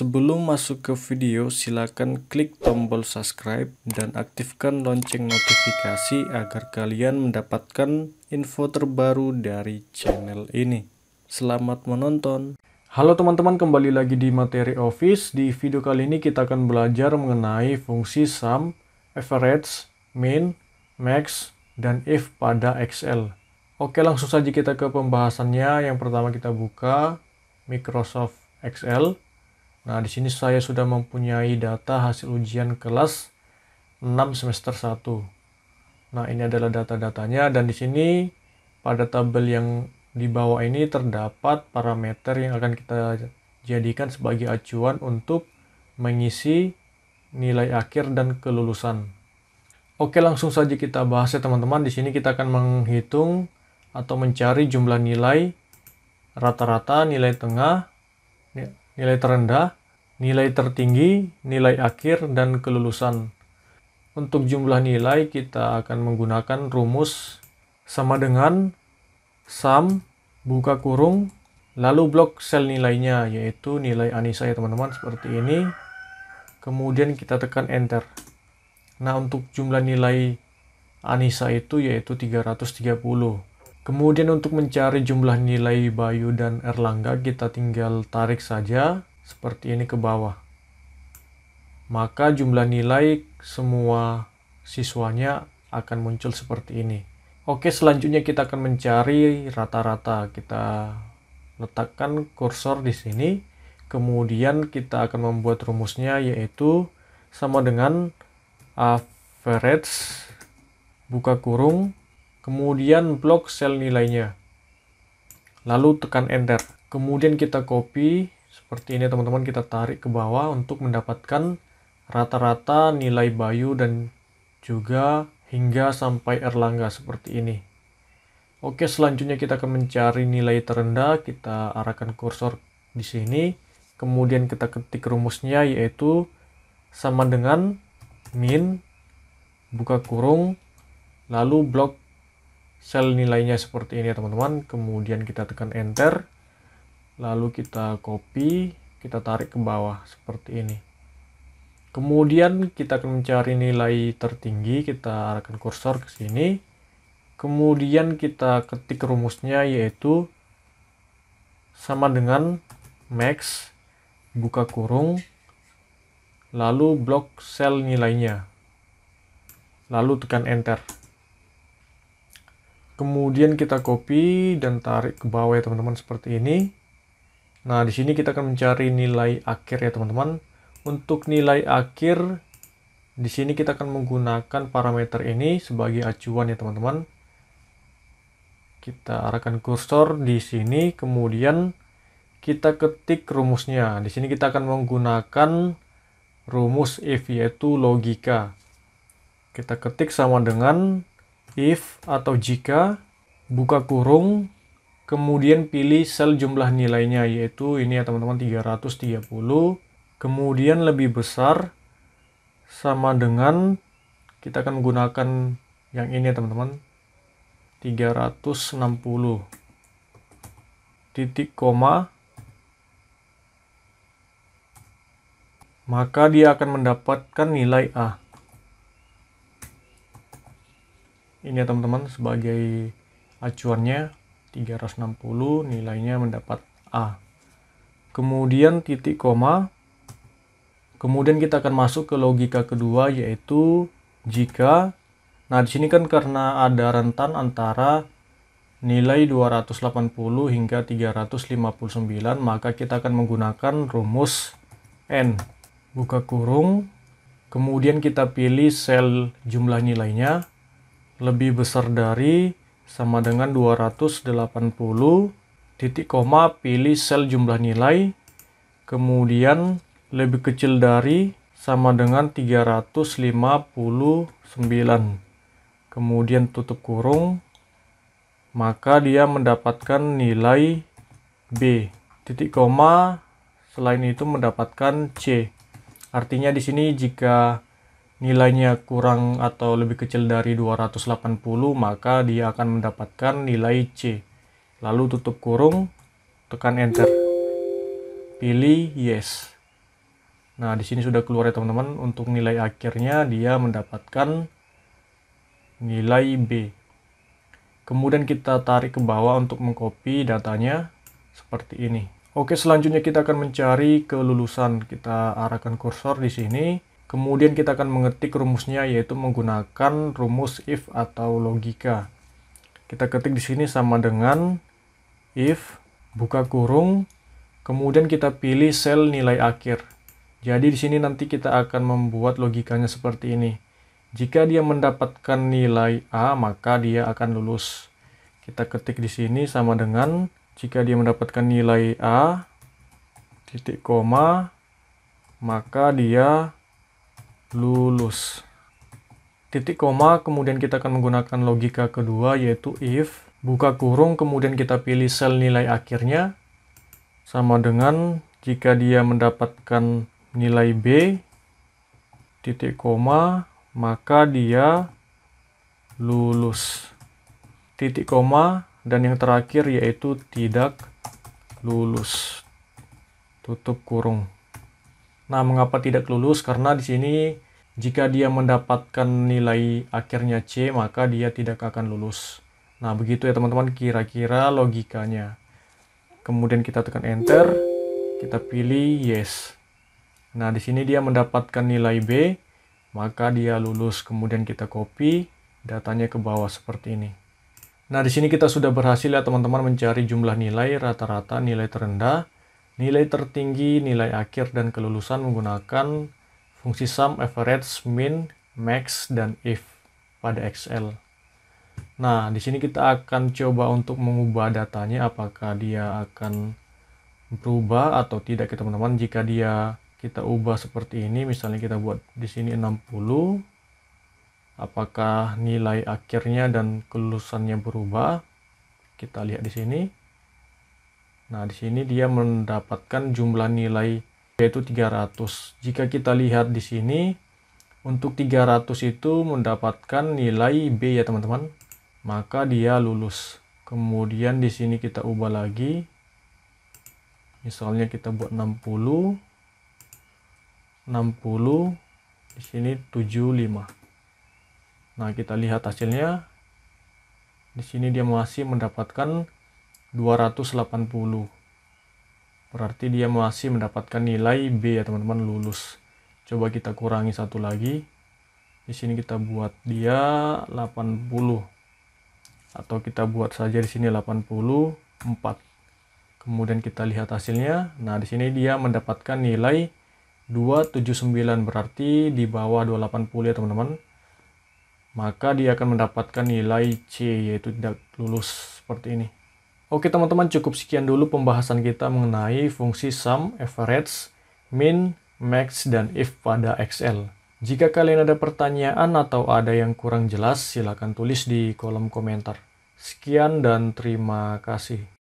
Sebelum masuk ke video, silakan klik tombol subscribe dan aktifkan lonceng notifikasi agar kalian mendapatkan info terbaru dari channel ini. Selamat menonton. Halo teman-teman, kembali lagi di materi Office. Di video kali ini kita akan belajar mengenai fungsi sum, average, min, max, dan if pada Excel. Oke, langsung saja kita ke pembahasannya. Yang pertama kita buka Microsoft Excel. Nah, di sini saya sudah mempunyai data hasil ujian kelas 6 semester 1. Nah, ini adalah data-datanya, dan di sini pada tabel yang di bawah ini terdapat parameter yang akan kita jadikan sebagai acuan untuk mengisi nilai akhir dan kelulusan. Oke, langsung saja kita bahas ya teman-teman. Di sini kita akan menghitung atau mencari jumlah nilai rata-rata, nilai tengah, nilai terendah, nilai tertinggi, nilai akhir, dan kelulusan. Untuk jumlah nilai kita akan menggunakan rumus sama dengan sum, buka kurung, lalu blok sel nilainya, yaitu nilai Anissa ya teman-teman, seperti ini. Kemudian kita tekan enter. Nah, untuk jumlah nilai Anissa itu yaitu 330. Kemudian untuk mencari jumlah nilai Bayu dan Erlangga, kita tinggal tarik saja seperti ini ke bawah. Maka jumlah nilai semua siswanya akan muncul seperti ini. Oke, selanjutnya kita akan mencari rata-rata. Kita letakkan kursor di sini. Kemudian kita akan membuat rumusnya, yaitu sama dengan average, buka kurung, kemudian blok sel nilainya, lalu tekan enter. Kemudian kita copy seperti ini teman-teman, kita tarik ke bawah untuk mendapatkan rata-rata nilai Bayu dan juga hingga sampai Erlangga seperti ini. Oke, selanjutnya kita akan mencari nilai terendah. Kita arahkan kursor di sini, kemudian kita ketik rumusnya, yaitu sama dengan min, buka kurung, lalu blok sel nilainya seperti ini ya teman-teman. Kemudian kita tekan enter, lalu kita copy, kita tarik ke bawah seperti ini. Kemudian kita akan mencari nilai tertinggi, kita arahkan kursor ke sini. Kemudian kita ketik rumusnya, yaitu sama dengan max, buka kurung, lalu blok sel nilainya, lalu tekan enter. Kemudian kita copy dan tarik ke bawah ya teman-teman, seperti ini. Nah, di sini kita akan mencari nilai akhir ya teman-teman. Untuk nilai akhir di sini kita akan menggunakan parameter ini sebagai acuan ya teman-teman. Kita arahkan kursor di sini, kemudian kita ketik rumusnya. Di sini kita akan menggunakan rumus if, yaitu logika. Kita ketik sama dengan if atau jika, buka kurung, kemudian pilih sel jumlah nilainya, yaitu ini ya teman-teman, 330. Kemudian lebih besar sama dengan, kita akan menggunakan yang ini ya teman-teman, 360. Titik koma, maka dia akan mendapatkan nilai A. Ini ya teman-teman, sebagai acuannya 360, nilainya mendapat A. Kemudian titik koma. Kemudian kita akan masuk ke logika kedua, yaitu jika. Nah, di sini kan karena ada rentan antara nilai 280 hingga 359, maka kita akan menggunakan rumus N, buka kurung, kemudian kita pilih sel jumlah nilainya, lebih besar dari sama dengan 280, titik koma, pilih sel jumlah nilai, kemudian lebih kecil dari sama dengan 359, kemudian tutup kurung, maka dia mendapatkan nilai B. Titik koma, selain itu mendapatkan C. Artinya di sini jika nilainya kurang atau lebih kecil dari 280, maka dia akan mendapatkan nilai C. Lalu tutup kurung, tekan enter. Pilih yes. Nah, di sini sudah keluar ya teman-teman. Untuk nilai akhirnya dia mendapatkan nilai B. Kemudian kita tarik ke bawah untuk mengcopy datanya seperti ini. Oke, selanjutnya kita akan mencari kelulusan. Kita arahkan kursor di sini. Kemudian kita akan mengetik rumusnya, yaitu menggunakan rumus if atau logika. Kita ketik di sini sama dengan if, buka kurung, kemudian kita pilih sel nilai akhir. Jadi di sini nanti kita akan membuat logikanya seperti ini. Jika dia mendapatkan nilai A, maka dia akan lulus. Kita ketik di sini sama dengan jika dia mendapatkan nilai A, titik koma, maka dia lulus. Titik koma, kemudian kita akan menggunakan logika kedua, yaitu if, buka kurung, kemudian kita pilih sel nilai akhirnya, sama dengan jika dia mendapatkan nilai B, titik koma, maka dia lulus. Titik koma, dan yang terakhir yaitu tidak lulus. Tutup kurung. Nah, mengapa tidak lulus? Karena di sini jika dia mendapatkan nilai akhirnya C, maka dia tidak akan lulus. Nah, begitu ya teman-teman kira-kira logikanya. Kemudian kita tekan enter, kita pilih yes. Nah, di sini dia mendapatkan nilai B, maka dia lulus. Kemudian kita copy datanya ke bawah seperti ini. Nah, di sini kita sudah berhasil ya teman-teman mencari jumlah nilai, rata-rata, nilai terendah, nilai tertinggi, nilai akhir, dan kelulusan menggunakan fungsi sum, average, min, max, dan if pada Excel. Nah, di sini kita akan coba untuk mengubah datanya, apakah dia akan berubah atau tidak ya teman-teman. Jika kita ubah seperti ini, misalnya kita buat di sini 60, apakah nilai akhirnya dan kelulusannya berubah? Kita lihat di sini. Nah, di sini dia mendapatkan jumlah nilai yaitu 300. Jika kita lihat di sini, untuk 300 itu mendapatkan nilai B ya teman-teman. Maka dia lulus. Kemudian di sini kita ubah lagi. Misalnya kita buat 60. 60. Di sini 75. Nah, kita lihat hasilnya. Di sini dia masih mendapatkan 280. Berarti dia masih mendapatkan nilai B ya teman-teman, lulus. Coba kita kurangi satu lagi. Di sini kita buat dia 80. Atau kita buat saja di sini 84. Kemudian kita lihat hasilnya. Nah, di sini dia mendapatkan nilai 279, berarti di bawah 280 ya teman-teman. Maka dia akan mendapatkan nilai C, yaitu tidak lulus seperti ini. Oke teman-teman, cukup sekian dulu pembahasan kita mengenai fungsi sum, average, min, max, dan if pada Excel. Jika kalian ada pertanyaan atau ada yang kurang jelas, silakan tulis di kolom komentar. Sekian dan terima kasih.